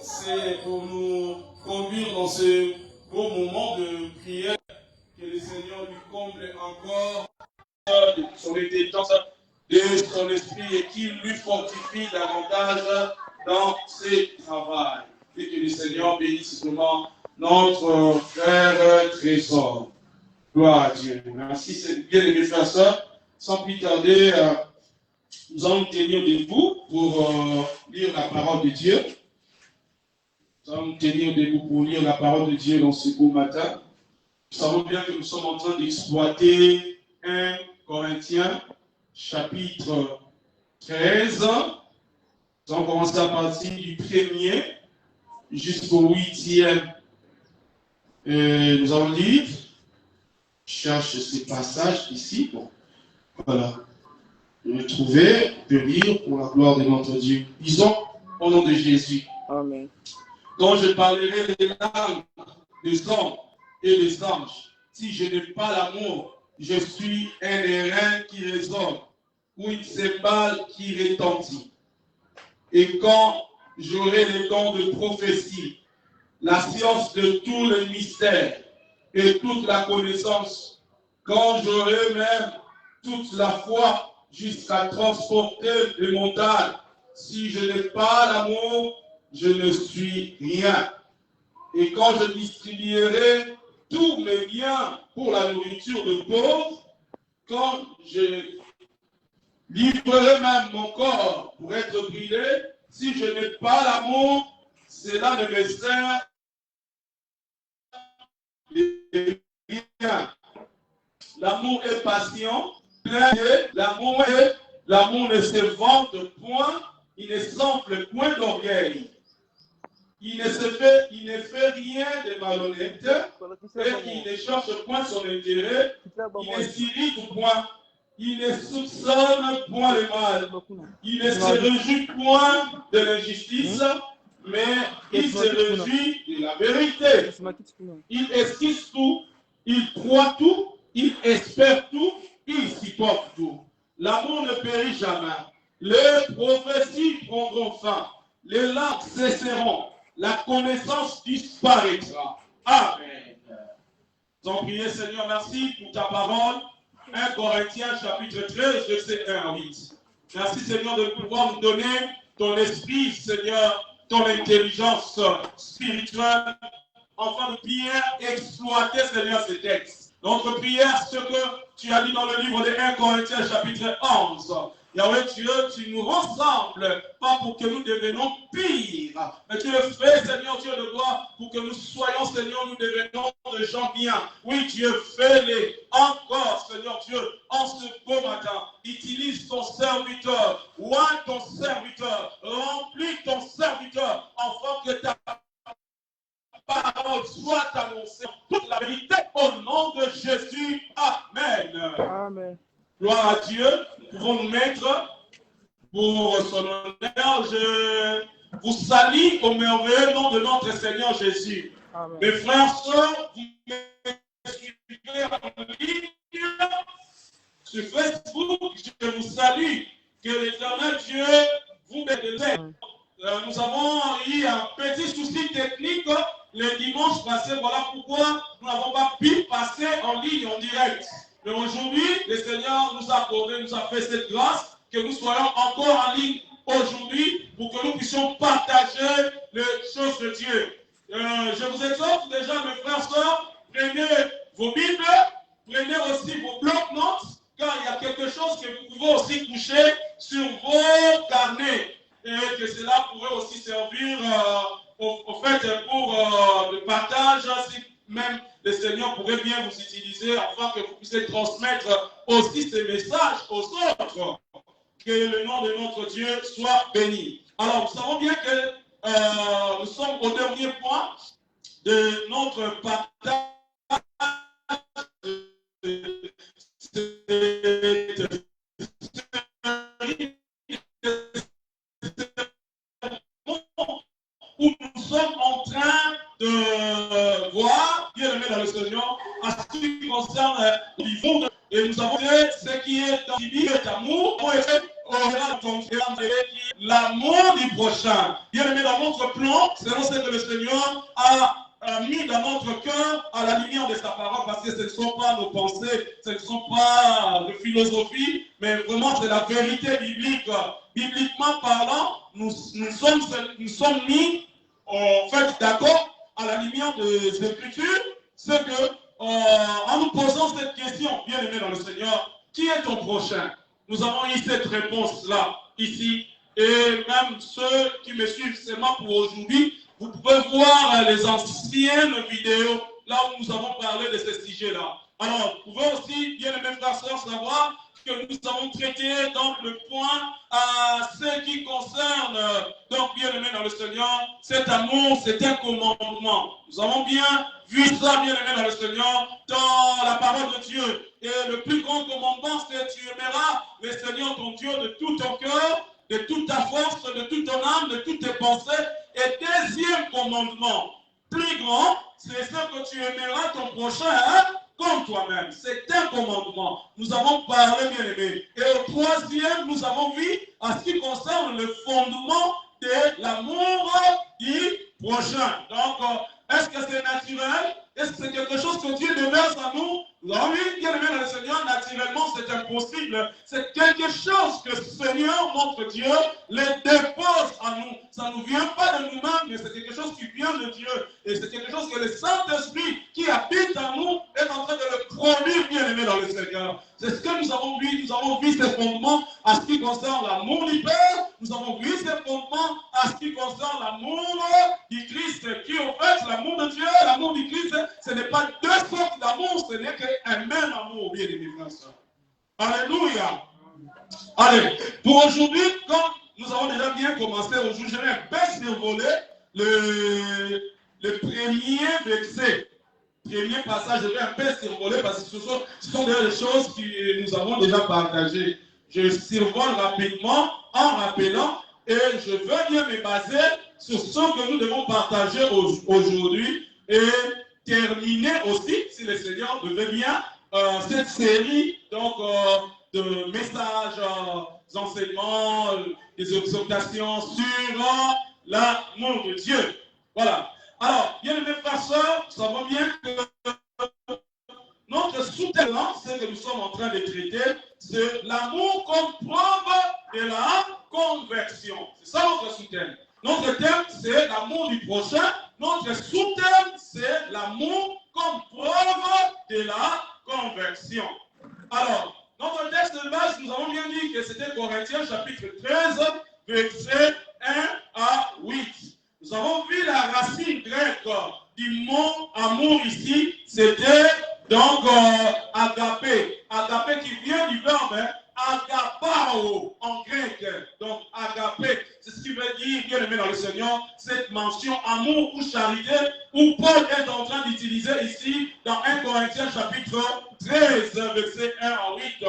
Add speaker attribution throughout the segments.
Speaker 1: C'est pour nous conduire dans ce beau moment de prière, que le Seigneur lui comble encore son intelligence de son esprit et qu'il lui fortifie davantage dans ses travaux. Et que le Seigneur bénisse vraiment notre frère trésor. Gloire à Dieu. Merci, c'est bien aimé frères et sœurs. Sans plus tarder, nous allons tenir debout pour lire la parole de Dieu. Nous allons tenir debout pour lire la parole de Dieu dans ce beau matin. Nous savons bien que nous sommes en train d'exploiter 1 Corinthiens, chapitre 13. Nous allons commencer à partir du 1er jusqu'au 8e. Nous allons lire. Je cherche ces passages ici. Bon, voilà. De le trouver, de lire pour la gloire de notre Dieu. Disons au nom de Jésus.
Speaker 2: Amen.
Speaker 1: Quand je parlerai les langues des hommes et des anges, si je n'ai pas l'amour, je suis un airain qui résonne ou une cymbale qui retentit. Et quand j'aurai les dons de prophétie, la science de tous les mystères et toute la connaissance, quand j'aurai même toute la foi jusqu'à transporter les montagnes, si je n'ai pas l'amour, je ne suis rien. Et quand je distribuerai tous mes biens pour la nourriture de pauvres, quand je livrerai même mon corps pour être brûlé, si je n'ai pas l'amour, cela ne me sert rien. L'amour est patient, l'amour ne se vante point, il ne s'enfle point d'orgueil. Il ne fait rien de malhonnête et il ne cherche point son intérêt, il ne s'irrite point, il ne soupçonne point le mal, il ne se réjouit point de l'injustice, mais il se réjouit de la vérité. Il esquisse tout, il croit tout, il espère tout, il supporte tout. L'amour ne périt jamais. Les prophéties prendront fin, les langues cesseront, la connaissance disparaîtra. Amen. Nous allons prier, Seigneur, merci pour ta parole. 1 Corinthiens chapitre 13, verset 1 à 8. Merci, Seigneur, de pouvoir nous donner ton esprit, Seigneur, ton intelligence spirituelle, afin de bien exploiter, Seigneur, ces textes. Notre prière, ce que tu as dit dans le livre de 1 Corinthiens chapitre 11. Yahweh Dieu, tu nous rassembles, pas pour que nous devenions pires, mais tu le fais, Seigneur Dieu de gloire, pour que nous soyons, Seigneur, nous devenons de gens bien. Oui, Dieu, fais-les encore, Seigneur Dieu, en ce beau matin. Utilise ton serviteur, oint ton serviteur, remplis ton serviteur, afin que ta parole soit annoncée en toute la vérité, au nom de Jésus. Amen.
Speaker 2: Amen.
Speaker 1: Gloire à Dieu. Nous pouvons nous mettre pour son honneur. Je vous salue au merveilleux nom de notre Seigneur Jésus.
Speaker 2: Amen.
Speaker 1: Mes frères et sœurs, vous me suivez en ligne sur Facebook. Je vous salue. Que l'Éternel Dieu vous bénisse. Nous avons eu un petit souci technique le dimanche passé. Voilà pourquoi nous n'avons pas pu passer en ligne, en direct. Mais aujourd'hui, le Seigneur nous a accordé, nous a fait cette grâce, que nous soyons encore en ligne aujourd'hui pour que nous puissions partager les choses de Dieu. Je vous exhorte déjà, mes frères et sœurs, prenez vos Bibles, prenez aussi vos blocs-notes, car il y a quelque chose que vous pouvez aussi toucher sur vos carnets. Et que cela pourrait aussi servir au fait pour le partage, si même le Seigneur pourrait bien vous utiliser afin que vous puissiez transmettre aussi ces messages aux autres. Que le nom de notre Dieu soit béni. Alors, nous savons bien que nous sommes au dernier point de notre partage. Où nous sommes en train de voir, bien aimé dans le Seigneur, à ce qui concerne le niveau de... Et nous avons fait ce qui est dans le Bible d'amour, l'amour du prochain. Bien aimé, dans notre plan, selon ce que le Seigneur a mis dans notre cœur à la lumière de sa parole, parce que ce ne sont pas nos pensées, ce ne sont pas de philosophie, mais vraiment c'est la vérité biblique. Bibliquement parlant, nous sommes mis en fait d'accord à la lumière des Écritures, c'est que en nous posant cette question, bien aimé dans le Seigneur, qui est ton prochain? Nous avons eu cette réponse-là, ici, et même ceux qui me suivent seulement pour aujourd'hui, vous pouvez voir les anciennes vidéos, là où nous avons parlé de ce sujet-là. Alors, vous pouvez aussi, bien aimés frères et sœurs, savoir que nous avons traité donc le point à ce qui concerne, donc bien aimé dans le Seigneur, cet amour, c'est un commandement. Nous avons bien vu ça, bien aimé dans le Seigneur, dans la parole de Dieu. Et le plus grand commandement, c'est tu aimeras le Seigneur ton Dieu de tout ton cœur, de toute ta force, de toute ton âme, de toutes tes pensées. Et deuxième commandement, plus grand, c'est ce que tu aimeras ton prochain comme toi-même. C'est un commandement. Nous avons parlé, bien aimé. Et au troisième, nous avons vu à ce qui concerne le fondement de l'amour du prochain. Donc, est-ce que c'est naturel? Est-ce que c'est quelque chose que Dieu déverse à nous? Oui, bien aimé dans le Seigneur, naturellement, c'est impossible. C'est quelque chose que le Seigneur, notre Dieu, le dépose à nous. Ça ne nous vient pas de nous-mêmes, mais c'est quelque chose qui vient de Dieu. Et c'est quelque chose que le Saint-Esprit qui habite en nous est en train de le produire, bien aimé dans le Seigneur. C'est ce que nous avons vu. Nous avons vu ces fondements à ce qui concerne l'amour du Père. Nous avons vu ces fondements à ce qui concerne l'amour du Christ, qui en fait, l'amour de Dieu, l'amour du Christ, ce n'est pas deux sortes d'amour, ce n'est qu'un même amour, bien aimé frères et sœurs. Alléluia. Allez, pour aujourd'hui, comme nous avons déjà bien commencé aujourd'hui, je vais un peu survoler le premier verset. Premier passage, je vais un peu survoler parce que ce sont des choses que nous avons déjà partagées. Je survole rapidement en rappelant et je veux bien me baser sur ce que nous devons partager aujourd'hui et terminer aussi, si le Seigneur le veut bien, cette série donc, de messages, d'enseignements, des exhortations sur l'amour de Dieu. Voilà. Alors, bien aimés frères et sœurs, nous savons bien que notre sous-thème, ce que nous sommes en train de traiter, c'est l'amour comme preuve de la conversion. C'est ça notre sous-thème. Notre thème, c'est l'amour du prochain. Notre sous-thème, c'est l'amour comme preuve de la conversion. Alors, notre texte de base, nous avons bien dit que c'était Corinthiens chapitre 13, versets 1 à 8. Nous avons vu la racine grecque du mot amour ici, c'était donc agapé. Agapé qui vient du verbe agapao en grec. Donc agapé, c'est ce qui veut dire, bien aimé dans le Seigneur, cette mention amour ou charité, où Paul est en train d'utiliser ici dans 1 Corinthiens chapitre 13, verset 1 à 8.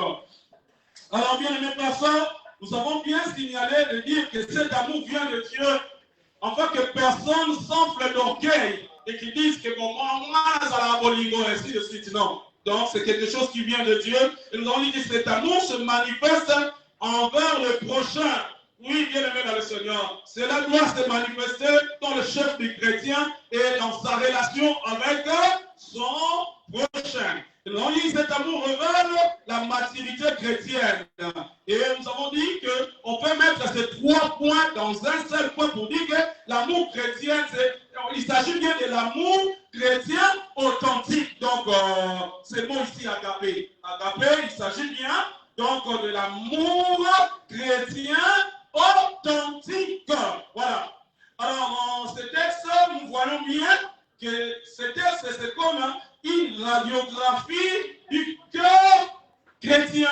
Speaker 1: Alors bien aimé personne, nous avons bien signalé de dire que cet amour vient de Dieu, afin que personne s'enfle d'orgueil et qui dise que bon, moi, ça la bolingo, ainsi de suite. Non. Donc, c'est quelque chose qui vient de Dieu. Et nous avons dit que cet amour se manifeste envers le prochain. Oui, bien aimé dans le Seigneur. Cela doit se manifester dans le chef du chrétien et dans sa relation avec son prochain. Et nous avons dit que cet amour révèle la maturité chrétienne. Et nous avons dit qu'on peut mettre ces trois points dans un seul point pour dire que l'amour chrétien, il s'agit bien de l'amour chrétien authentique. Donc, c'est le mot ici, agapé. Agapé, il s'agit bien donc de l'amour chrétien authentique. Voilà. Alors, dans ce texte, nous voyons bien que ce texte, c'est comme une radiographie du cœur chrétien.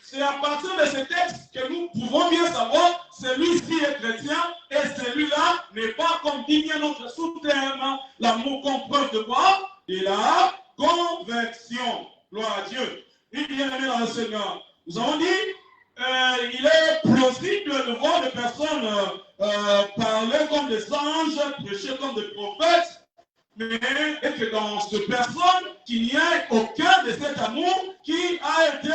Speaker 1: C'est à partir de ce texte que nous pouvons bien savoir celui-ci est chrétien et celui-là n'est pas, comme dit bien notre sous-thème, l'amour comme preuve de quoi? De la conversion. Gloire à Dieu. Et bien aimé dans le Seigneur. Nous avons dit, il est plausible de voir des personnes parler comme des anges, prêcher comme des prophètes, mais et que dans cette personne, qu'il n'y ait aucun de cet amour qui a été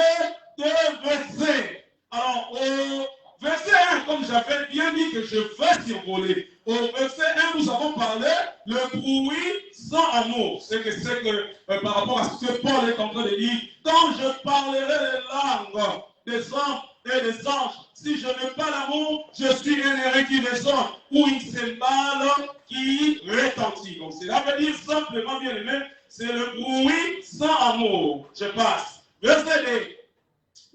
Speaker 1: déversé. Alors, au verset 1, comme j'avais bien dit que je vais survoler. Au verset 1, nous avons parlé le bruit sans amour. C'est que par rapport à ce que Paul est en train de dire, quand je parlerai les langues des hommes et des anges, si je n'ai pas l'amour, je suis un héritier des hommes ou une cymbale qui retentit. Donc cela veut dire simplement, bien aimé, c'est le bruit sans amour. Je passe. Verset 2.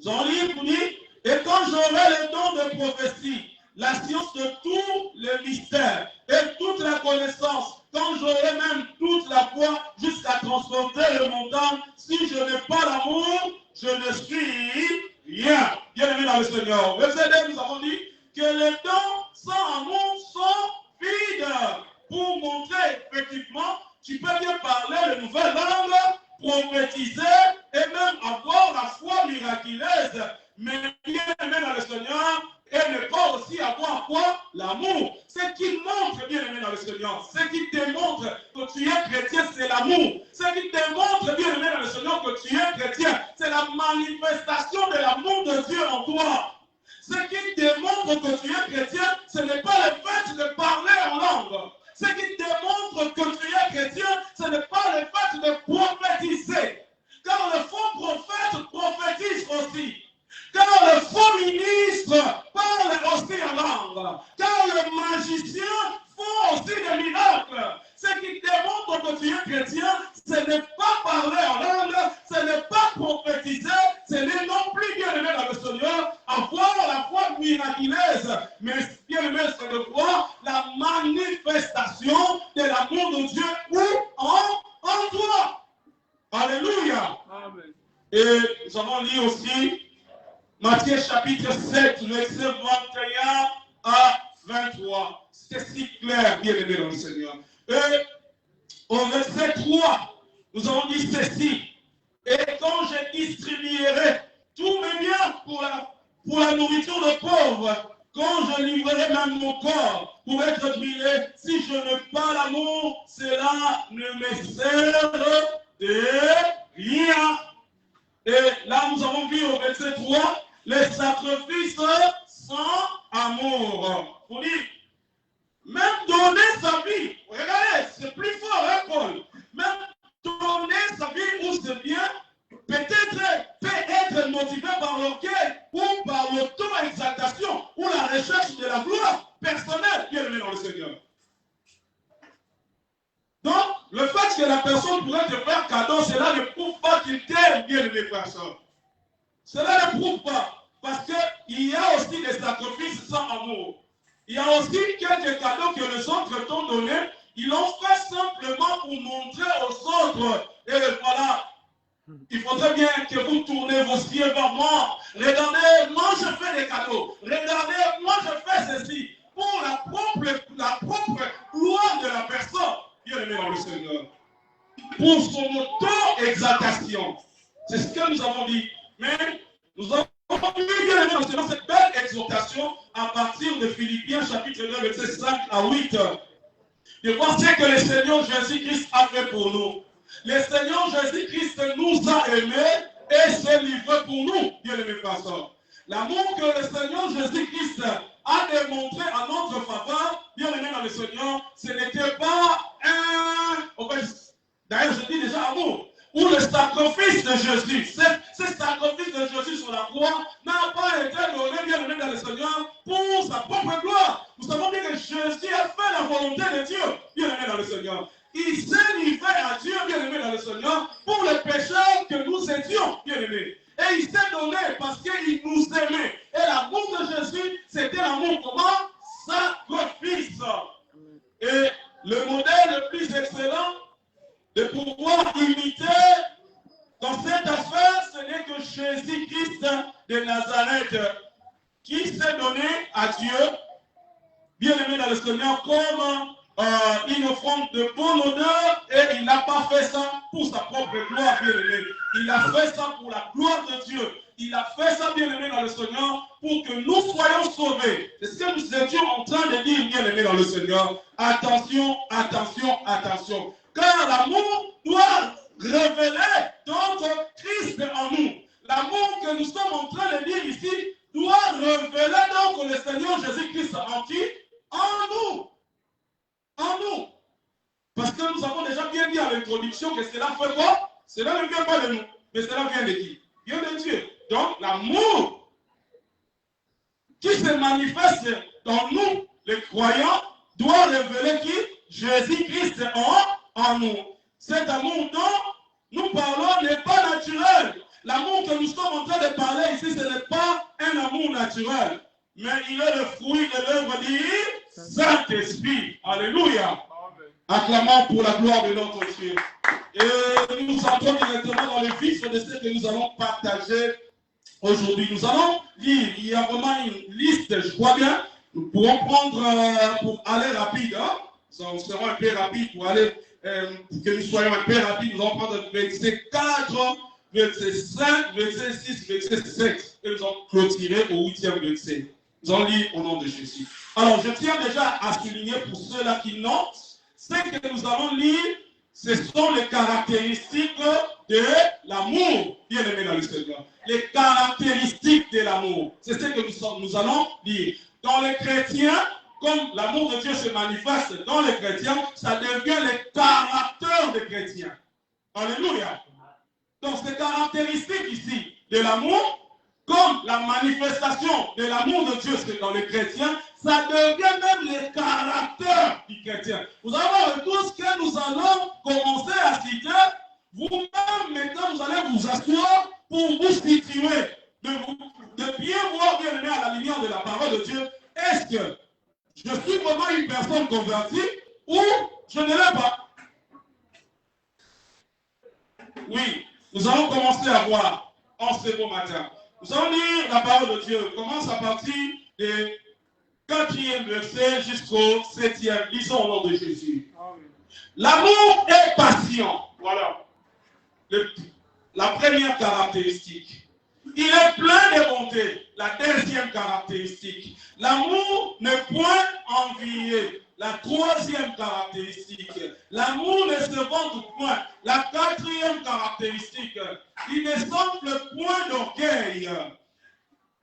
Speaker 1: Jean-Livre vous dit, et quand j'aurai le don de prophétie, la science de tous les mystères et toute la connaissance, quand j'aurai même toute la foi jusqu'à transporter le montagne, si je n'ai pas l'amour, je ne suis rien. Bien aimé dans le Seigneur. Verset 2, nous avons dit que les dons sans amour sont vides. Pour montrer effectivement, tu peux bien parler de nouvelles langues, prophétiser et même avoir la foi miraculeuse. Mais bien aimé dans le Seigneur, et ne pas aussi avoir quoi? L'amour. Ce qui montre, bien aimé dans le Seigneur, ce qui démontre que tu es chrétien, c'est l'amour. Ce qui démontre, bien aimé dans le Seigneur, que tu es chrétien, c'est la manifestation de l'amour de Dieu en toi. Ce qui démontre que tu es chrétien, ce n'est pas le fait de parler en langue. Ce qui démontre que tu es chrétien, ce n'est pas le fait de prophétiser. Car le faux prophète prophétise aussi. Car le faux ministre parle aussi en langue. Car le magicien font aussi des miracles. Ce qui démontre que tu es chrétien, ce n'est pas parler en langue, ce n'est pas prophétiser, ce n'est non plus, bien aimé dans le Seigneur, avoir la foi miraculeuse, mais bien aimé, c'est de voir la manifestation de l'amour de Dieu en toi. Alléluia. Amen. Et nous avons lu aussi Matthieu chapitre 7, verset 21 à 23. C'est si clair, bien aimé dans le Seigneur. Et au verset 3, nous avons dit ceci. Et quand je distribuerai tous mes biens pour la nourriture de pauvres, quand je livrerai même mon corps pour être brûlé, si je n'ai pas l'amour, cela ne me sert de rien. Et là, nous avons vu au verset 3, les sacrifices sans amour. Vous dites, même donner sa vie, regardez, c'est plus fort, hein, Paul. Même donner sa vie ou ses biens, peut-être peut être motivé par l'orgueil ou par l'auto-exaltation ou la recherche de la gloire personnelle, bien aimé dans le Seigneur. Donc, le fait que la personne pourrait te faire cadeau, cela ne prouve pas qu'il t'aime, bien aimé personne. Cela ne prouve pas. Parce qu'il y a aussi des sacrifices sans amour. Il y a aussi quelques cadeaux que les autres t'ont donnés. Ils l'ont fait simplement pour montrer aux autres. Et voilà, il faudrait bien que vous tournez vos yeux vers moi. Regardez, moi je fais des cadeaux. Regardez, moi je fais ceci. Pour la propre gloire de la personne. Bien aimé dans le Seigneur. Pour son auto-exaltation. C'est ce que nous avons dit. Mais nous avons bien aimé dans le Seigneur cette belle exhortation à partir de Philippiens chapitre 2, verset 5 à 8. De voir ce que le Seigneur Jésus-Christ a fait pour nous. Le Seigneur Jésus-Christ nous a aimés et s'est livré pour nous, bien aimé pasteur. L'amour que le Seigneur Jésus-Christ a démontré à notre faveur, bien aimé dans le Seigneur, ce n'était pas un... D'ailleurs, je dis déjà amour. Ou le sacrifice de Jésus. Ce sacrifice de Jésus sur la croix n'a pas été donné, bien aimé dans le Seigneur, pour sa propre gloire. Nous savons bien que Jésus a fait la volonté de Dieu, bien aimé dans le Seigneur. Il s'est livré à Dieu, bien aimé dans le Seigneur, pour les pécheurs que nous étions, bien aimés. Et il s'est donné parce qu'il nous aimait. Et l'amour de Jésus, c'était l'amour comment? Sacrifice. Et le modèle le plus excellent de pouvoir imiter dans cette affaire, ce n'est que Jésus-Christ de Nazareth qui s'est donné à Dieu, bien aimé dans le Seigneur, comme une offrande de bonne odeur, et il n'a pas fait ça pour sa propre gloire, bien aimé. Il a fait ça pour la gloire de Dieu. Il a fait ça, bien aimé dans le Seigneur, pour que nous soyons sauvés. C'est ce que nous étions en train de dire, bien aimé dans le Seigneur. Attention, attention, attention. Car l'amour doit révéler notre Christ en nous. L'amour que nous sommes en train de dire ici doit révéler donc le Seigneur Jésus-Christ en qui? En nous. En nous. Parce que nous avons déjà bien dit à l'introduction que cela fait quoi? Cela ne vient pas de nous. Mais cela vient de qui? Vient de Dieu. Donc l'amour qui se manifeste dans nous, les croyants, doit révéler qui? Jésus-Christ en nous. Cet amour dont nous parlons n'est pas naturel. L'amour que nous sommes en train de parler ici, ce n'est pas un amour naturel. Mais il est le fruit de l'œuvre du Saint-Esprit. Alléluia. Acclamons pour la gloire de notre Dieu. Et nous entrons directement dans le vif de ce que nous allons partager aujourd'hui. Nous allons lire, il y a vraiment une liste, je crois bien. Nous pourrons prendre pour aller rapide. Hein? Nous serons un peu rapide pour aller, pour que nous soyons un peu rapides. Nous allons prendre verset 4, verset 5, verset 6, verset 7. Et nous allons clôturer au 8e verset. Nous allons lire au nom de Jésus. Alors, je tiens déjà à souligner pour ceux-là qui notent, ce que nous allons lire, ce sont les caractéristiques de l'amour, bien aimé dans le Seigneur. Les caractéristiques de l'amour. C'est ce que nous allons lire. Dans les chrétiens, comme l'amour de Dieu se manifeste dans les chrétiens, ça devient le caractère des chrétiens. Alléluia. Donc ces caractéristiques ici de l'amour, comme la manifestation de l'amour de Dieu dans les chrétiens, ça devient même le caractère du chrétien. Vous allez voir tout ce que nous allons commencer à citer. Vous-même, maintenant, vous allez vous asseoir pour vous situer, de bien voir, bien aimé, à la lumière de la parole de Dieu. Est-ce que je suis vraiment une personne convertie ou je ne l'ai pas? Oui, nous allons commencer à voir en ce beau matin. Nous allons lire la parole de Dieu. On commence à partir du 4e verset jusqu'au 7e. Lisons au nom de Jésus. L'amour est patient. Voilà. La première caractéristique. Il est plein de bonté. La deuxième caractéristique. L'amour n'est point envié. La troisième caractéristique. L'amour ne se vante point. La quatrième caractéristique. Il ne s'enfle point d'orgueil.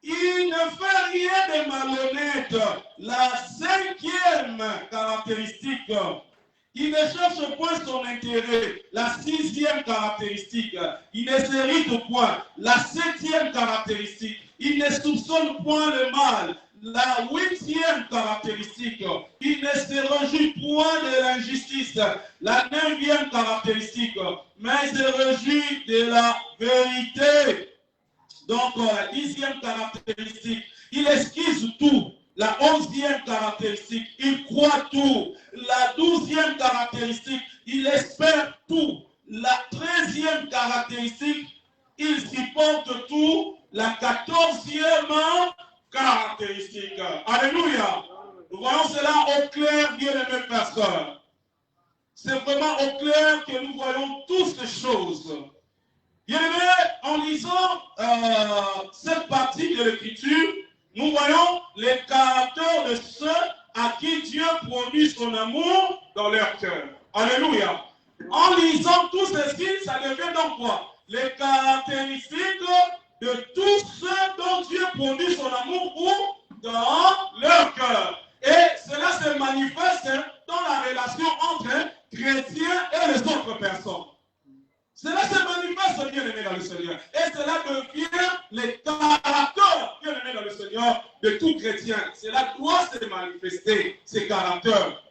Speaker 1: Il ne fait rien de malhonnête. La cinquième caractéristique. Il ne cherche point son intérêt. La sixième caractéristique. Il ne s'irrite point. La septième caractéristique. Il ne soupçonne point le mal. La huitième caractéristique. Il ne se réjouit point de l'injustice. La neuvième caractéristique. Mais il se réjouit de la vérité. Donc, la dixième caractéristique. Il esquisse tout. La 11e caractéristique, il croit tout. La 12e caractéristique, il espère tout. La 13e caractéristique, il supporte tout. La 14e caractéristique. Alléluia. Nous voyons cela au clair, bien-aimés pasteurs. C'est vraiment au clair que nous voyons toutes ces choses. Bien-aimés, en lisant cette partie de l'Écriture, nous voyons les caractères de ceux à qui Dieu produit son amour dans leur cœur. Alléluia. En lisant tout ceci, ça devient donc quoi? Les caractéristiques de tous ceux dont Dieu produit son amour dans leur cœur. Et cela se manifeste dans la relation entre chrétiens et les autres personnes. Cela se manifeste, bien aimé dans le Seigneur. Et cela devient le caractère, bien aimé dans le Seigneur, de tout chrétien. Cela doit se manifester, ces caractères.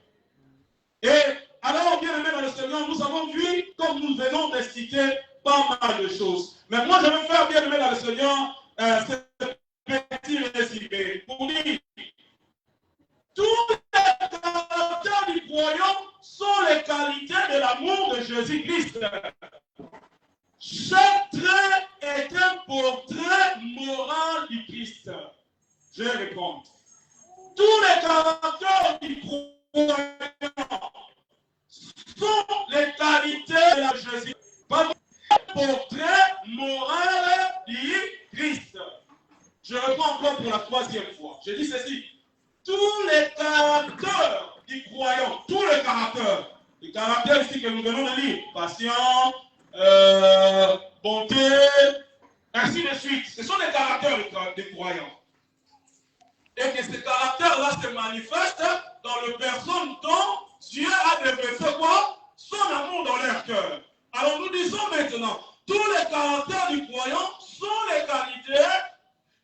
Speaker 1: Et alors, bien aimé dans le Seigneur, nous avons vu, comme nous venons de citer, pas mal de choses. Mais moi, je vais faire, bien aimé dans le Seigneur, ce petit résumé pour dire tous les caractères du croyant sont les qualités de l'amour de Jésus-Christ. Chaque trait est un portrait moral du Christ. Je vais répondre. Tous les caractères du croyant sont les qualités de la Jésus. Pas un portrait moral du Christ. Je réponds encore pour la 3e fois. Je dis ceci. Tous les caractères du croyant, tous les caractères ici que nous venons de lire, patient, bonté, ainsi de suite. Ce sont les caractères des croyants. et que ce caractère-là se manifeste dans les personnes dont Dieu a déversé quoi? Son amour dans leur cœur. Alors nous disons maintenant, tous les caractères du croyant sont les qualités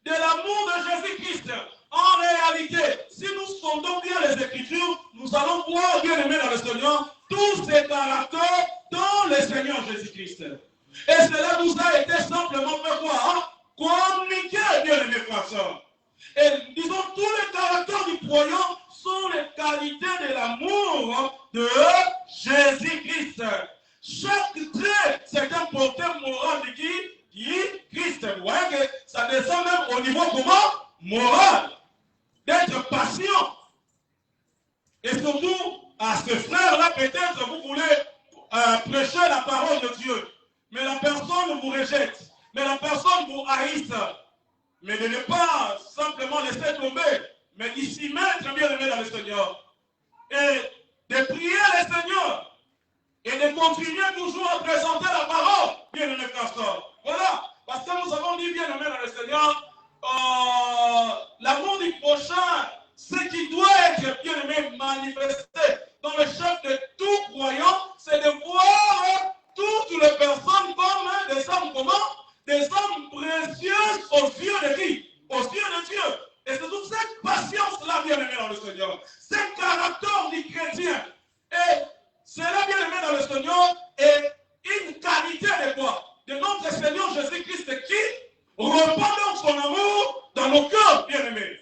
Speaker 1: de l'amour de Jésus-Christ. En réalité, si nous sondons bien les Écritures, nous allons voir, bien aimés dans le Seigneur, tous ces caractères dans le Seigneur Jésus-Christ. Et cela nous a été simplement fait quoi? Communiquer, bien aimés frères et sœurs. Et disons, tous les caractères du croyant sont les qualités de l'amour de Jésus-Christ. Chaque trait, c'est un porteur moral de qui Christ. Vous voyez que ça descend même au niveau comment? Moral. D'être patient. Et surtout, à ce frère-là, peut-être vous voulez prêcher la parole de Dieu. Mais la personne vous rejette. Mais la personne vous haïsse. Mais de ne pas simplement laisser tomber, mais d'y s'y mettre, bien aimé dans le Seigneur. Et de prier le Seigneur. Et de continuer toujours à présenter la parole, bien aimé frère. Voilà. Parce que nous avons dit, bien aimé dans le Seigneur, l'amour du prochain, ce qui doit être, bien aimé, manifesté dans le chef de tout croyant, c'est de voir toutes les personnes comme des hommes comment? Des hommes précieuses aux yeux de qui? Aux yeux de Dieu. Et c'est toute cette patience-là, bien aimé dans le Seigneur. C'est caractère du chrétien. Et cela, bien aimé dans le Seigneur, est une qualité de quoi? De notre Seigneur Jésus-Christ qui répand donc son amour dans nos cœurs, bien aimés.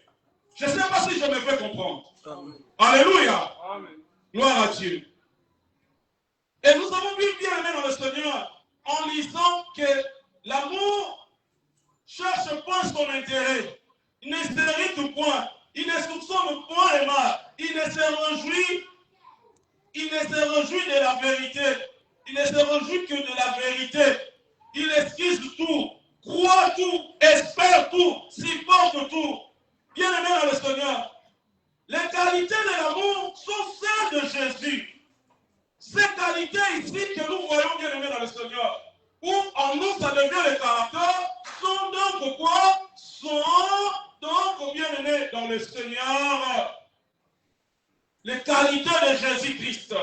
Speaker 1: Je ne sais pas si je me fais comprendre. Amen. Alléluia. Amen. Gloire à Dieu. Et nous avons vu, bien aimé dans le Seigneur, en lisant que l'amour cherche point son intérêt. Il ne s'irrite point. Il ne soupçonne point le mal. Il ne se réjouit de la vérité. Il ne se réjouit que de la vérité. Il esquisse tout, croit tout, espère tout, supporte tout. Bien aimé dans le Seigneur, les qualités de l'amour sont celles de Jésus. Ces qualités ici que nous voyons, bien aimé dans le Seigneur, où en nous ça devient le caractère, sont donc quoi? Sont donc bien aimés dans le Seigneur. Les qualités de Jésus-Christ.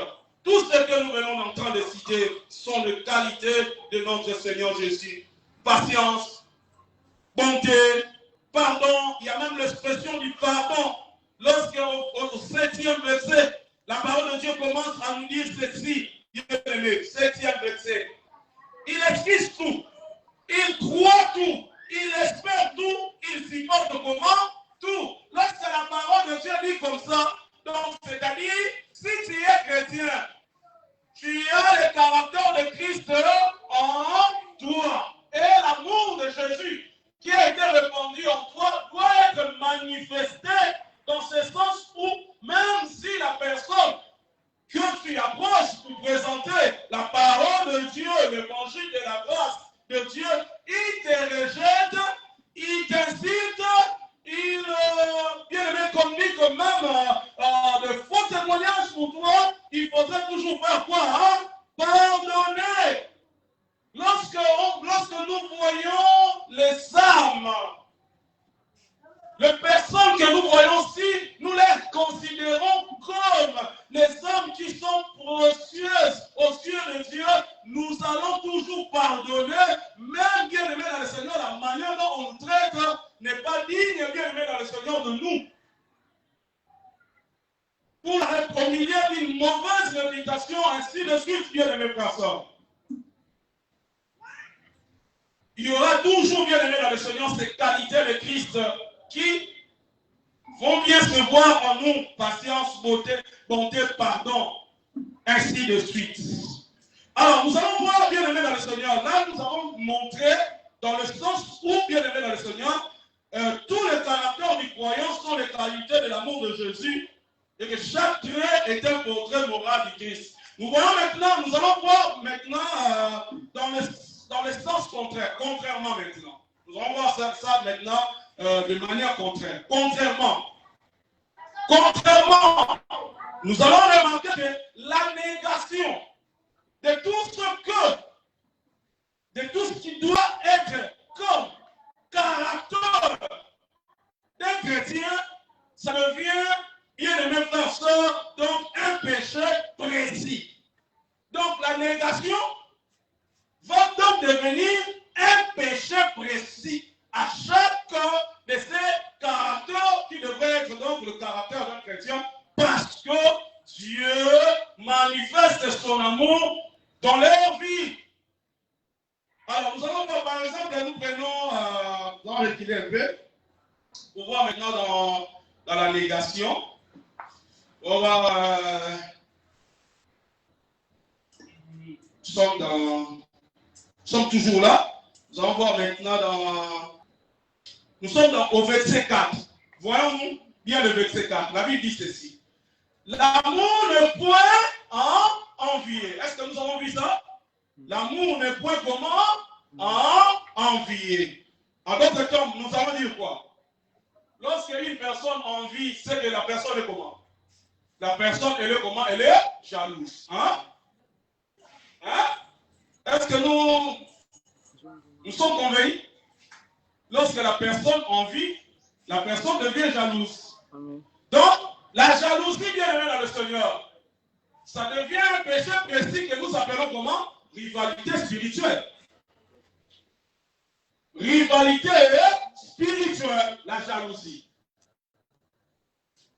Speaker 1: Tout ce que nous venons en train de citer sont les qualités de notre Seigneur Jésus. Patience, bonté, pardon. Il y a même l'expression du pardon. Lorsque au 7e verset, la parole de Dieu commence à nous dire ceci. Bien aimé, 7e verset. Il esquisse tout. Il croit tout. Il espère tout. Il supporte comment? Tout. Lorsque la parole de Dieu dit comme ça, donc, c'est-à-dire, si tu es chrétien, tu as le caractère de Christ en toi. Et l'amour de Jésus qui a été répandu en toi doit être manifesté dans ce sens où, même si la personne que tu approches pour présenter la parole de Dieu, l'évangile de la grâce de Dieu, il te rejette, il t'insulte, il bien aimé communique même de faux témoignages pour toi, il faudrait toujours faire quoi? Pardonner. Lorsque nous voyons les âmes, les personnes que nous voyons ici, nous les considérons comme les âmes qui sont précieuses aux yeux de Dieu. Nous allons toujours pardonner, même bien aimé dans le Seigneur, la manière dont on nous traite n'est pas digne, bien aimé dans le Seigneur, de nous. Pour humilier une mauvaise réputation, ainsi de suite, bien aimé personne. Il y aura toujours, bien aimé dans le Seigneur, ces qualités de Christ qui vont bien se voir en nous, patience, bonté, pardon, ainsi de suite. Alors, nous allons voir, bien aimé dans le Seigneur, là, nous avons montré, dans le sens où, bien aimé dans le Seigneur, tous les caractères du croyant sont les qualités de l'amour de Jésus, et que chaque trait est un portrait moral du Christ. Nous voyons maintenant, nous allons voir maintenant dans le sens contraire, contrairement maintenant. Nous allons voir ça maintenant de manière contraire. Contrairement, nous allons remarquer que la négation de tout ce qui doit être comme caractère d'un chrétien ça devient, bien aimé frère, sœur, donc un péché précis. Donc la négation va donc devenir un péché précis à chaque de ces caractères qui devraient être donc le caractère d'un chrétien, parce que Dieu manifeste son amour dans leur vie. Alors nous allons voir par exemple, nous prenons dans l'équilibre, pour voir maintenant dans la négation. On va nous sommes toujours là. Nous allons voir maintenant nous sommes au verset 4. Voyons bien le verset 4. La Bible dit ceci. L'amour ne point envier. Est-ce que nous avons vu ça? L'amour ne point comment envier. En d'autres termes, nous allons dire quoi? Lorsqu'une personne envie, c'est que la personne est comment? La personne, elle est comment? Elle est jalouse. Hein? Est-ce que nous sommes convaincus? Lorsque la personne envie, la personne devient jalouse. Amen. Donc, la jalousie, bien aimée dans le Seigneur, ça devient un péché précis que nous appelons comment? Rivalité spirituelle. Rivalité spirituelle, la jalousie.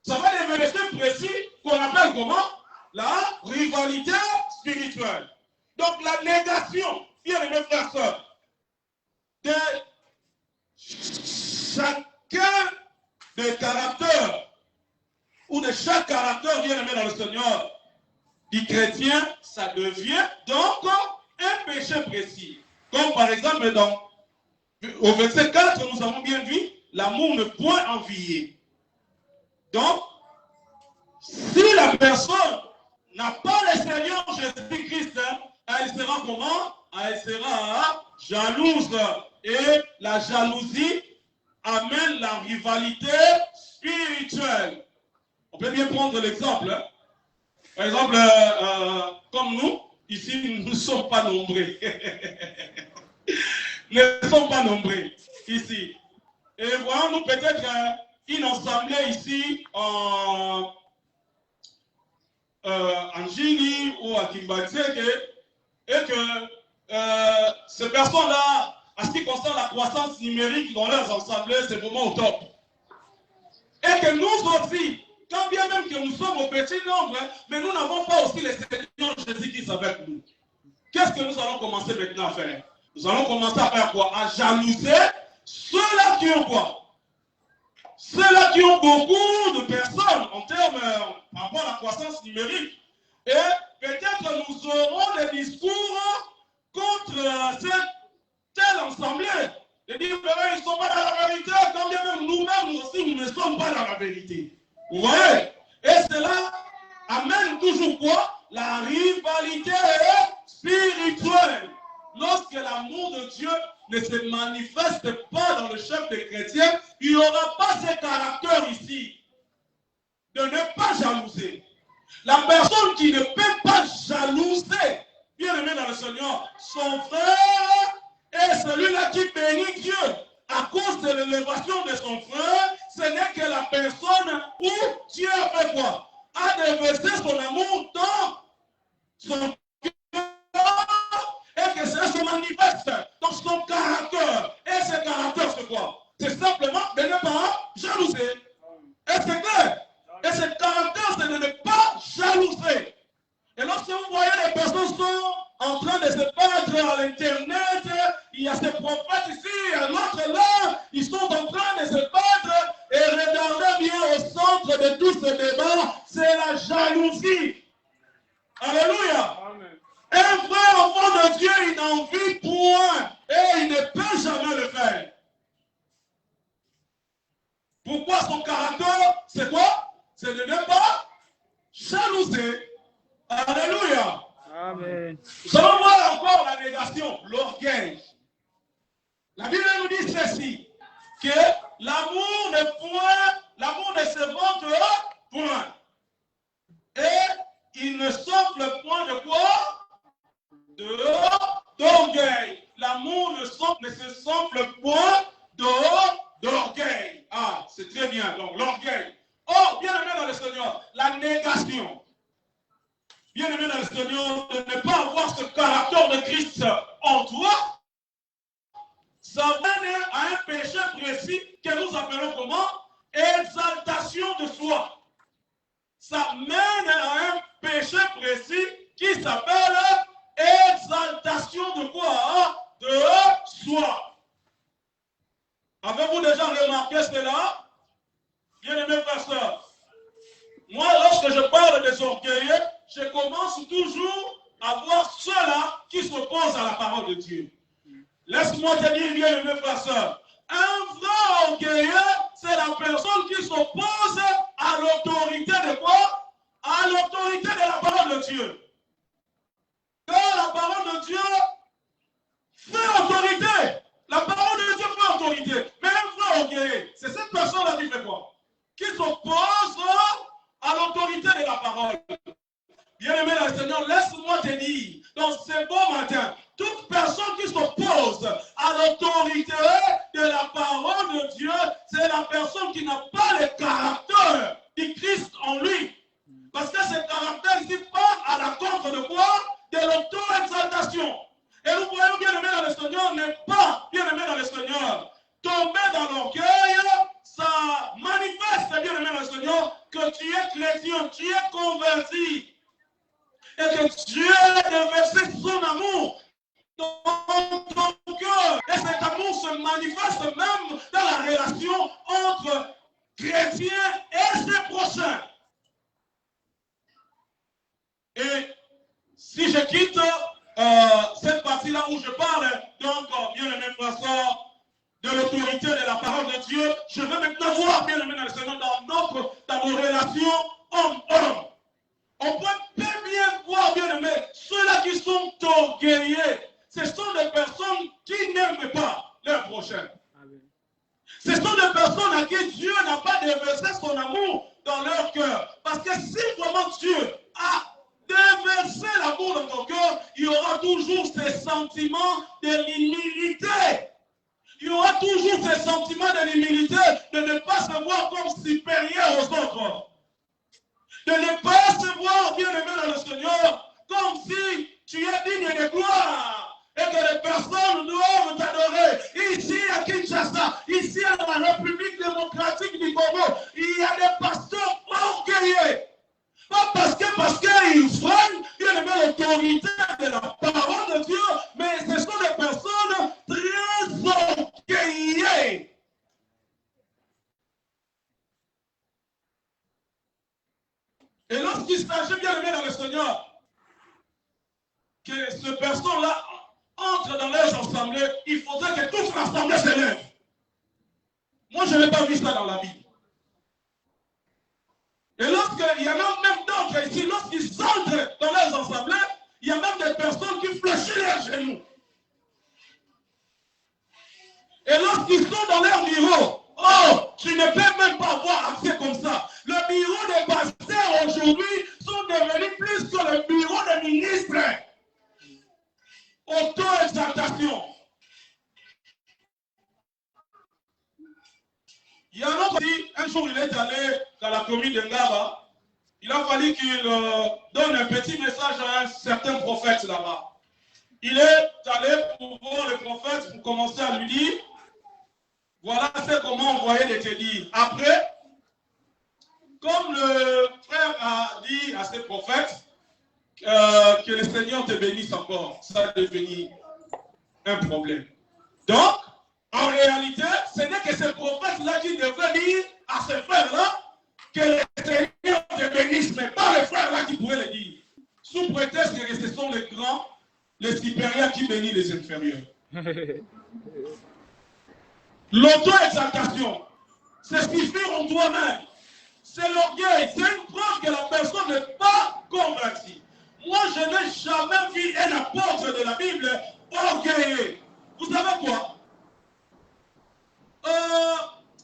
Speaker 1: Ça va devenir un péché précis qu'on appelle comment? La rivalité spirituelle. Donc, la négation, bien aimé frère et sœur, de chacun des caractères ou de chaque caractère bien aimé dans le Seigneur du chrétien, ça devient donc un péché précis. Comme par exemple au verset 4, nous avons bien vu, l'amour ne point envier. Donc, si la personne n'a pas le Seigneur Jésus-Christ, elle sera comment? Elle sera jalouse. Et la jalousie amène la rivalité spirituelle. On peut bien prendre l'exemple. Par exemple, comme nous, ici, nous ne sommes pas nombreux. Nous ne sommes pas nombreux ici. Et voyons-nous peut-être une assemblée ici en Gini ou à Kimbatseke, et que ces personnes-là, à ce qui concerne la croissance numérique dans leurs assemblées, c'est vraiment au top. Et que nous aussi, quand bien même que nous sommes au petit nombre, mais nous n'avons pas aussi le Seigneur Jésus-Christ avec nous. Qu'est-ce que nous allons commencer maintenant à faire? Nous allons commencer à faire quoi? À jalouser ceux-là qui ont quoi? Ceux-là qui ont beaucoup de personnes en termes par rapport à la croissance numérique. Et peut-être nous aurons des discours contre cette telle assemblée. Et dire, ils ne sont pas dans la vérité, quand bien même nous-mêmes aussi, nous ne sommes pas dans la vérité. Vous voyez? Et cela amène toujours quoi? La rivalité spirituelle. Lorsque l'amour de Dieu ne se manifeste pas dans le chef des chrétiens, il n'y aura pas ce caractère ici de ne pas jalouser. La personne qui ne peut pas jalouser, bien aimé dans le Seigneur, son frère est celui-là qui bénit Dieu. À cause de l'élévation de son frère, ce n'est que la personne où Dieu a fait quoi? A déversé son amour dans son cœur et que ça se manifeste dans son caractère. Et ce caractère, c'est quoi? C'est simplement de ne pas jalouser. Et c'est clair. Et ce caractère, c'est de ne pas jalouser. Et lorsque vous voyez les personnes sont en train de se battre à l'internet, il y a ces prophètes ici, il y a l'autre là, ils sont en train de se battre, et regardez bien au centre de tout ce débat, c'est la jalousie. Alléluia. Amen. Un vrai enfant de Dieu, il n'en vit point, et il ne peut jamais le faire. Pourquoi son caractère, c'est quoi? C'est de ne pas jalouser. Alléluia. Amen. Nous allons voir encore la négation, l'orgueil. La Bible nous dit ceci, que l'amour ne se vante point. Et il ne souffle point de quoi? D'orgueil. L'amour ne se souffle point d'orgueil. Ah, c'est très bien. Donc l'orgueil. bien-aimé dans le Seigneur, de ne pas avoir ce caractère de Christ en toi, ça mène à un péché précis que nous appelons comment? Exaltation de soi. Ça mène à un péché précis qui s'appelle exaltation de quoi? De soi. Avez-vous déjà remarqué cela? Bien-aimés frères et sœurs, moi, lorsque je parle des orgueilleux, je commence toujours à voir ceux-là qui s'opposent à la parole de Dieu. Laisse-moi te dire, bien-aimés frères et sœurs, un vrai orgueilleux, c'est la personne qui s'oppose à l'autorité de quoi? À l'autorité de la parole de Dieu. Car la parole de Dieu fait autorité. La parole de Dieu fait autorité. Mais un vrai orgueilleux, c'est cette personne-là qui fait quoi? Qui s'oppose à l'autorité de la parole. Bien-aimé dans le Seigneur, laisse-moi te dire, dans ce beau matin, toute personne qui s'oppose à l'autorité de la parole de Dieu, c'est la personne qui n'a pas le caractère du Christ en lui. Parce que ce caractère ici part à la contre de quoi? De l'auto-exaltation. Et nous voyons, bien-aimé dans le Seigneur, n'est pas, bien-aimé dans le Seigneur, tomber dans l'orgueil, ça manifeste, bien-aimé dans le Seigneur, que tu es chrétien, tu es converti. Et que Dieu a déversé son amour dans ton cœur. Et cet amour se manifeste même dans la relation entre chrétiens et ses prochains. Et si je quitte cette partie-là où je parle, donc, bien-aimé frères et sœurs, de l'autorité de la parole de Dieu, je veux maintenant voir, bien-aimé dans le Seigneur, dans nos relations homme-homme. On peut bien voir, bien-aimé, ceux-là qui sont orgueilleux, ce sont des personnes qui n'aiment pas leur prochain. Ce sont des personnes à qui Dieu n'a pas déversé son amour dans leur cœur. Parce que si vraiment Dieu a déversé l'amour dans ton cœur, il y aura toujours ces sentiments de l'humilité. Il y aura toujours ces sentiments de l'humilité de ne pas se voir comme supérieur aux autres. De ne pas se voir, bien-aimé dans le Seigneur, comme si tu es digne de gloire et que les personnes doivent t'adorer. Ici à Kinshasa, ici à la République démocratique du Congo, il y a des pasteurs orgueilleux. Pas parce qu'ils freinent, bien-aimé, l'autorité de la parole de Dieu, mais ce sont des personnes très orgueilleuses. Et lorsqu'il s'agit, bien-aimé dans le Seigneur, que ces personnes-là entrent dans leurs assemblées, il faudrait que toute l'assemblée se lève. Moi, je n'ai pas vu ça dans la Bible. Et lorsqu'il y en a même d'autres ici, lorsqu'ils entrent dans leurs assemblées, il y a même des personnes qui fléchissent leurs genoux. Et lorsqu'ils sont dans leur bureau, oh, tu ne peux même pas avoir accès comme ça. Le bureau des pasteurs aujourd'hui sont devenus plus que le bureau des ministres. Auto-exaltation. Il y a un autre qui, un jour, il est allé dans la commune de Ngaba. Il a fallu qu'il donne un petit message à un certain prophète là-bas. Il est allé pour voir le prophète pour commencer à lui dire, voilà c'est comment envoyer des te dire. Après, comme le frère a dit à ce prophète, que le Seigneur te bénisse encore, ça a devenu un problème. Donc, en réalité, ce n'est que ce prophète-là qui devrait dire à ce frère-là que le Seigneur te bénisse, mais pas le frère-là qui pourrait le dire. Sous prétexte que ce sont les grands, les supérieurs qui bénissent les inférieurs. L'auto-exaltation, c'est suffire en toi-même. C'est l'orgueil, c'est une preuve que la personne n'est pas convertie. Moi, je n'ai jamais vu un apôtre de la Bible orgueilleux. Vous savez quoi?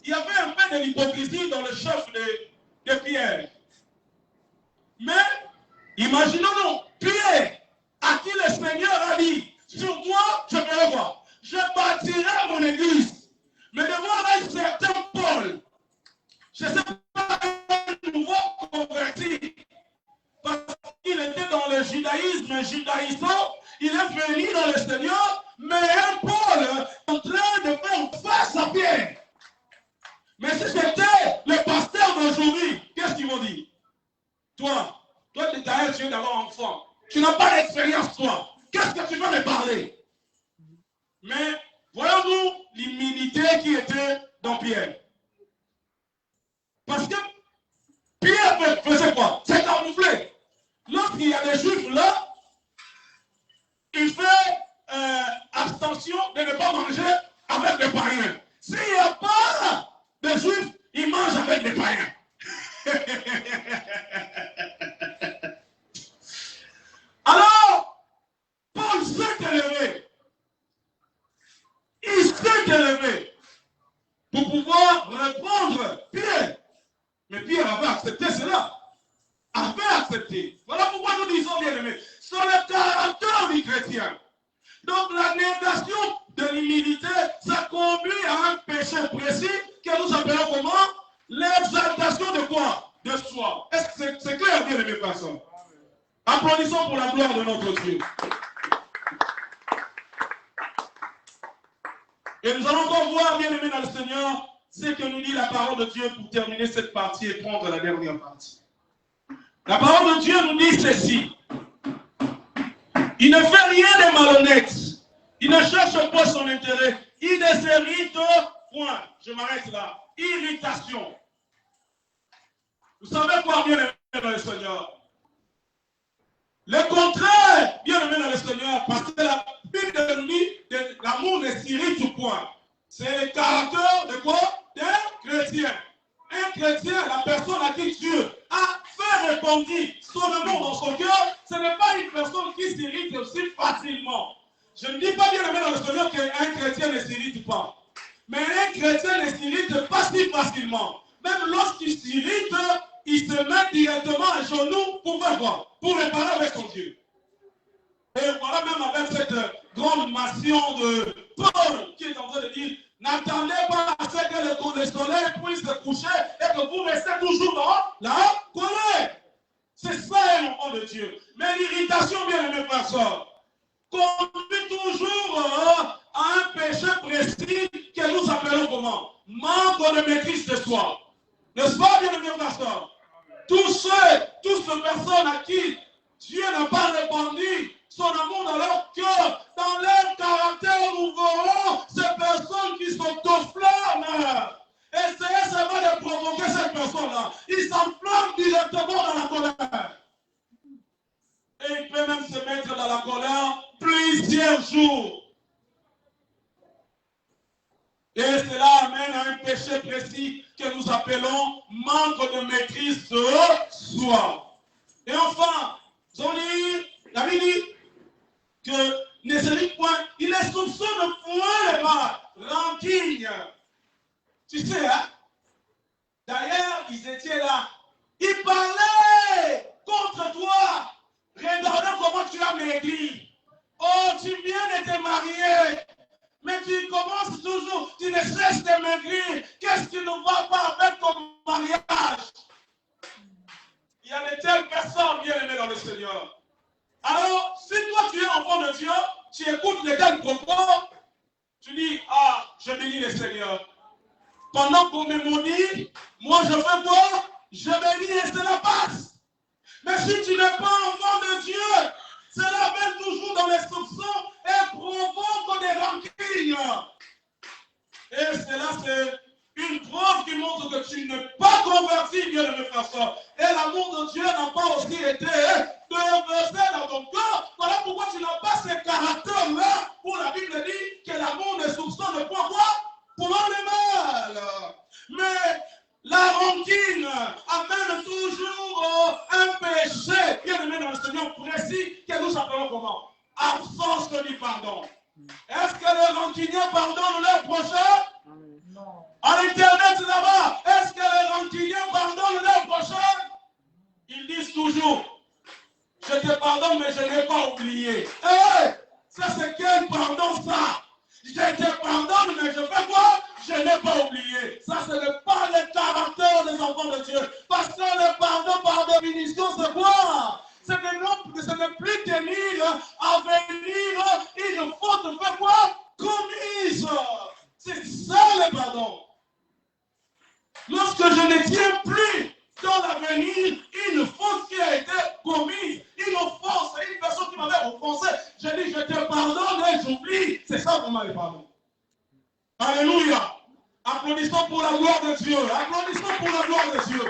Speaker 1: Il y avait un peu de l'hypocrisie dans le chef de Pierre. Mais, imaginons-nous, Pierre, à qui le Seigneur a dit, sur toi, je ferai quoi? Je bâtirai mon église. Mais de voir un certain Paul, je ne sais pas, un nouveau converti, parce qu'il était dans judaïsme judaïsant, il est venu dans le Seigneur, mais un Paul est en train de faire face à Pierre. Mais si c'était le pasteur d'aujourd'hui, qu'est-ce qu'ils vont dire? Toi, tu viens d'avoir enfant. Tu n'as pas d'expérience, toi. Qu'est-ce que tu vas me parler? Mais voyons-nous l'humilité qui était dans Pierre. Parce que Pierre faisait quoi? C'est camouflé. Lorsqu'il y a des juifs là, il fait abstention de ne pas manger avec des païens. S'il n'y a pas de juifs, il mange avec des païens. Alors, Paul s'est élevé. Il s'est élevé pour pouvoir répondre Pierre. Mais Pierre avait accepté cela. Avait accepté. Voilà pourquoi nous disons, bien aimés, c'est le caractère du chrétien. Donc la négation de l'humilité, ça conduit à un péché précis que nous appelons comment? L'exaltation de quoi? De soi. Est-ce que c'est clair, bien aimés personnes? Applaudissons pour la gloire de notre Dieu. Et nous allons encore voir, bien aimés dans le Seigneur, ce que nous dit la parole de Dieu pour terminer cette partie et prendre la dernière partie. La parole de Dieu nous dit ceci. Il ne fait rien de malhonnête. Il ne cherche pas son intérêt. Il ne s'irrite point. Je m'arrête là. Irritation. Vous savez quoi, bien aimé dans le Seigneur? Le contraire, bien aimé dans le Seigneur, parce que la Bible nous dit que l'amour ne s'irrite point. C'est le caractère de quoi? D'un chrétien. Un chrétien, la personne à qui Dieu a fait répondre son amour dans son cœur, ce n'est pas une personne qui s'irrite aussi facilement. Je ne dis pas, bien aimé dans le Seigneur, qu'un chrétien ne s'irrite pas. Mais un chrétien ne s'irrite pas si facilement. Même lorsqu'il s'irrite, il se met directement à genoux pour faire quoi? Pour réparer avec son Dieu. Et voilà, même avec cette grande nation de Paul qui est en train de dire, n'attendez pas à ce que le soleil puisse se coucher et que vous restez toujours dans la colère. C'est ça un enfant de Dieu. Mais l'irritation, bien aimé personne, conduit toujours à un péché précis que nous appelons comment? Manque de maîtrise de soi. N'est-ce pas, bien aimé personne? Tous ces personnes à qui Dieu n'a pas répandu son amour dans leur cœur, dans leur caractère, nous verrons ces personnes qui s'autoflamment. Essayez seulement de provoquer cette personne-là. Il s'enflamme directement dans la colère. Et il peut même se mettre dans la colère plusieurs jours. Et cela amène à un péché précis que nous appelons manque de maîtrise de soi. Et enfin, la Bible dit que ne se dit point, il ne soupçonne point le mal, rancune. Tu sais, hein? D'ailleurs, ils étaient là. Ils parlaient contre toi. Regardez comment tu as maigri. Oh, tu viens de te marier. Mais tu commences toujours, tu ne cesses de maigrir. Qu'est-ce qui ne va pas avec ton mariage? Il y a de telles personnes bien aimées dans le Seigneur. Alors, si toi tu es enfant de Dieu, tu écoutes les tels propos, tu dis, ah, je bénis le Seigneur. Pendant qu'on me maudit, moi je fais quoi? Je bénis et cela passe. Mais si tu n'es pas enfant de Dieu, cela vient toujours dans les soupçons et provoque des rancunes. Et cela, c'est une preuve qui montre que tu n'es pas converti, bien aimé frère. Et l'amour de Dieu n'a pas aussi été déversé dans ton cœur. Voilà pourquoi tu n'as pas ce caractère-là, où la Bible dit que l'amour ne soupçonne pas quoi? Pour le mal. Mais la rancune amène toujours un péché, bien aimé dans le Seigneur précis, que nous appelons comment? Absence du pardon. Est-ce que les rancuniers pardonnent leur prochain? Non. À l'internet là-bas, est-ce que les rancuniers pardonnent leur prochain? Ils disent toujours, je te pardonne mais je n'ai pas oublié. Hey, ça c'est quel pardon ça? Je te pardonne mais je fais quoi? Je n'ai pas oublié. Ça ce n'est pas le caractère des enfants de Dieu. Parce que le pardon par définition c'est quoi? Ce n'est ne plus tenir à venir une faute fait quoi? Commise. C'est ça le pardon. Lorsque je ne tiens plus dans l'avenir une faute qui a été commise, une offense, une personne qui m'avait offensé, je dis je te pardonne et j'oublie. C'est ça vraiment le pardon. Alléluia. Applaudissons pour la gloire de Dieu. Applaudissons pour la gloire de Dieu.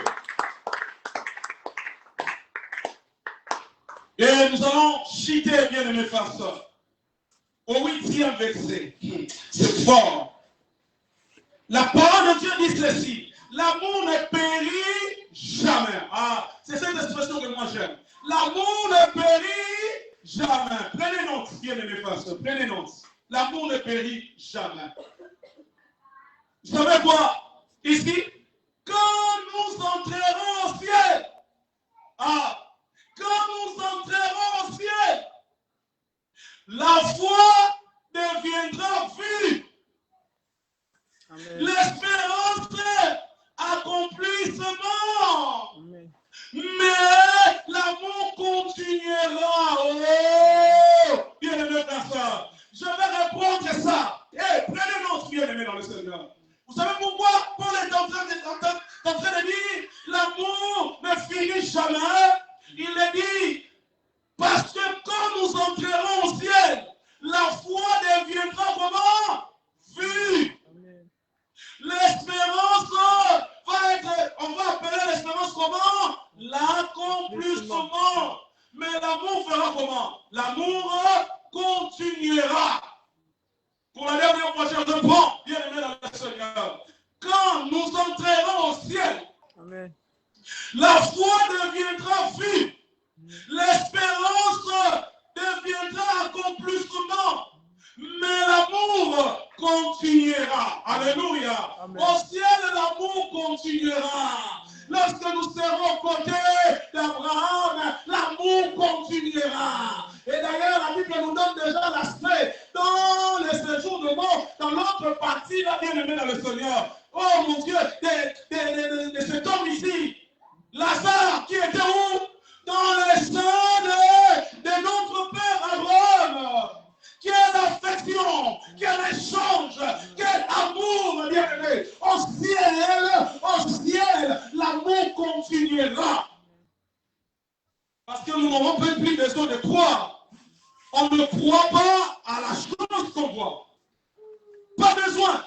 Speaker 1: Et nous allons citer, bien aimés frères et sœurs, au 8e verset. C'est fort. La parole de Dieu dit ceci. L'amour ne périt jamais. Ah, c'est cette expression que moi j'aime. L'amour ne périt jamais. Prenez note, bien aimés frères et sœurs. Prenez note. L'amour ne périt jamais. Vous savez quoi? Ici, quand nous entrerons au ciel, quand nous entrerons au ciel, la foi deviendra vue. L'espérance accomplissement. Amen. Mais l'amour continuera. Oh, bien-aimé frère, je vais répondre ça. Prenez notre bien-aimé dans le Seigneur. Vous savez pourquoi Paul est en train de dire l'amour ne finit jamais. Il le dit parce que quand nous entrerons au ciel, la foi deviendra comment? Vue. L'espérance va être, on va appeler l'espérance comment? L'accomplissement. Mais l'amour fera comment? L'amour continuera. Pour la dernière fois, je reprends, bien aimé dans le Seigneur. Quand nous entrerons au ciel, amen, la foi deviendra vue. L'espérance deviendra accomplissement. Mais l'amour continuera. Alléluia. Amen. Au ciel, l'amour continuera. Lorsque nous serons aux côtés d'Abraham, l'amour continuera. Et d'ailleurs, la Bible nous donne déjà l'aspect dans les séjours de mort, dans l'autre partie, là, bien aimé dans le Seigneur. Oh mon Dieu, de cet homme ici, Lazare, qui était où? Dans les seins de notre Père Abraham. Quelle affection, quel échange, quel amour, bien-aimé. Au ciel, l'amour continuera. Parce que nous n'avons plus besoin de croire. On ne croit pas à la chose qu'on voit. Pas besoin.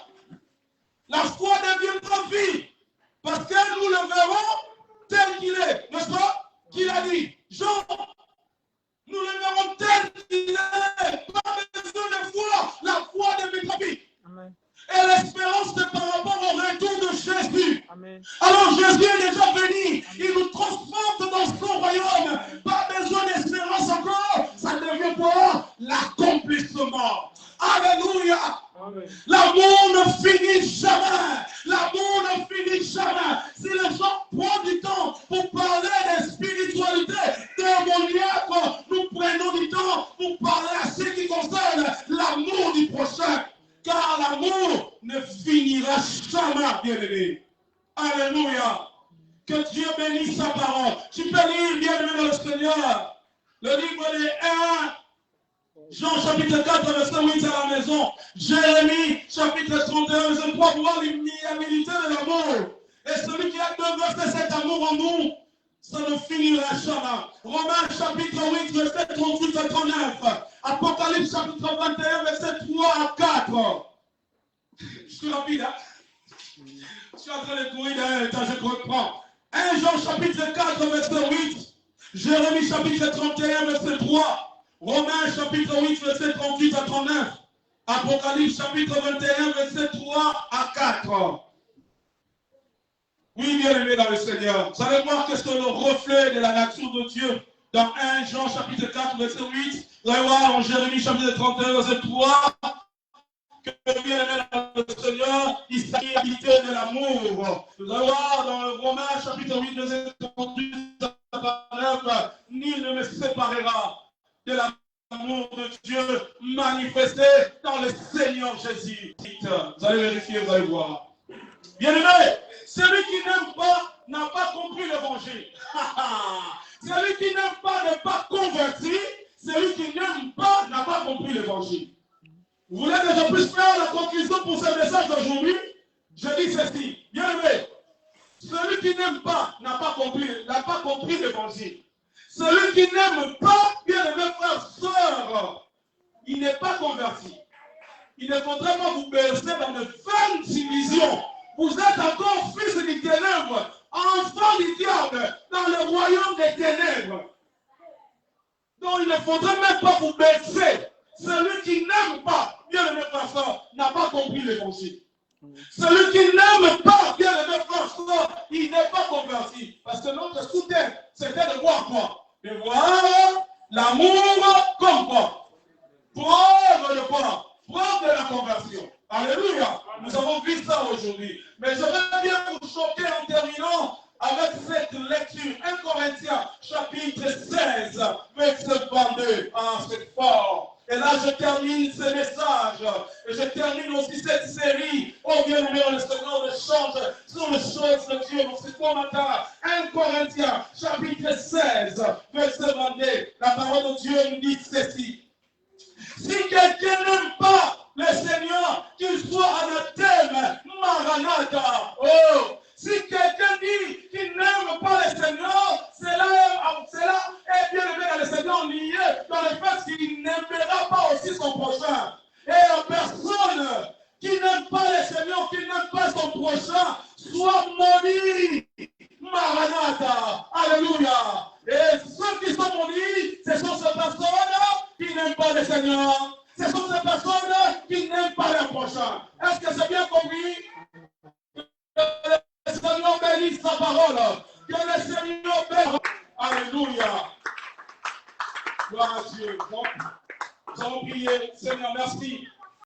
Speaker 1: La foi deviendra vie. Parce que nous le verrons tel qu'il est. N'est-ce pas? Qu'il a dit. Jean, nous le verrons tel qu'il est. Pas besoin de foi. La foi deviendra vie. Amen. Et l'espérance c'est par rapport au retour de Jésus. Amen. Alors Jésus est déjà venu. Amen. Il nous transporte dans son royaume. Pas besoin d'espérance encore. Ça devient quoi? L'accomplissement. Alléluia. L'amour ne finit jamais. L'amour ne finit jamais. Si les gens prennent du temps pour parler de spiritualité démoniaque, nous prenons du temps pour parler à ce qui concerne l'amour du prochain. Car l'amour ne finira jamais, bien-aimé. Alléluia. Que Dieu bénisse sa parole. Tu peux lire, bien-aimé dans le Seigneur, le livre des 1 Jean chapitre 4, verset 8 à la maison. Jérémie chapitre 31, verset 3, pour voir l'immunité de l'amour. Et celui qui a déversé cet amour en nous, ça ne finira jamais. Romains chapitre 8, verset 38 à 39. Apocalypse chapitre 21, verset 3 à 4. Je suis rapide, hein? Je suis en train de courir d'un état, je reprends. 1 Jean chapitre 4, verset 8. Jérémie chapitre 31, verset 3. Romains chapitre 8, verset 38 à 39. Apocalypse chapitre 21, verset 3 à 4. Oui, bien aimé dans le Seigneur. Vous allez voir que c'est le reflet de la nature de Dieu. Dans 1 Jean chapitre 4, verset 8. Vous allez voir en Jérémie chapitre 31, verset 3. Que bien aimé dans le Seigneur, il s'agit de l'amour. Vous allez voir dans le Romains chapitre 8, verset 38 à 39. Nul ne me séparera de l'amour de Dieu manifesté dans le Seigneur Jésus. Vous allez vérifier, vous allez voir. Bien aimé, celui qui n'aime pas n'a pas compris l'évangile. Celui qui n'aime pas n'est pas converti Vous voulez que je puisse faire la conclusion pour ce message d'aujourd'hui? Je dis ceci. Bien aimé, celui qui n'aime pas n'a pas compris l'évangile. Celui qui n'aime pas, bien aimé frère, sœur, il n'est pas converti. Il ne faudrait pas vous bercer dans de vaines illusions. Vous êtes encore fils des ténèbres, enfant du diable, dans le royaume des ténèbres. Donc il ne faudrait même pas vous bercer. Celui qui n'aime pas, bien aimé frère, n'a pas compris l'évangile. Celui qui n'aime pas, bien aimé frère, il n'est pas converti. Parce que notre soutien, c'était de voir quoi? De voir l'amour comme quoi? Preuve de quoi? Preuve de la conversion. Alléluia. Nous avons vu ça aujourd'hui. Mais je vais bien vous choquer en terminant avec cette lecture. 1 Corinthiens, chapitre 16, verset 22. Ah, c'est fort. Et là, je termine ce message. Et je termine aussi cette série. Oh, bien aimé, le Seigneur le change sur les choses de Dieu. Donc, c'est quoi matin? 1 Corinthiens, chapitre 16, verset 22. La parole de Dieu nous dit ceci. Si quelqu'un n'aime pas le Seigneur, qu'il soit anathème, Maranatha. Oh, si quelqu'un dit qu'il n'aime pas le Seigneur, cela est bien aimé dans le Seigneur lié dans le fait qu'il n'aimera pas aussi son prochain. Et la personne qui n'aime pas le Seigneur, qui n'aime pas son prochain, soit maudit. Maranatha. Alléluia. Et ceux qui sont maudits, ce sont ces personnes qui n'aiment pas le Seigneur. Ce sont ces personnes qui n'aiment pas leur prochain. Est-ce que c'est bien compris? Que le Seigneur bénisse sa parole. Que le Seigneur bénisse. Alléluia. Gloire à Dieu. Donc, nous allons prier. Seigneur, merci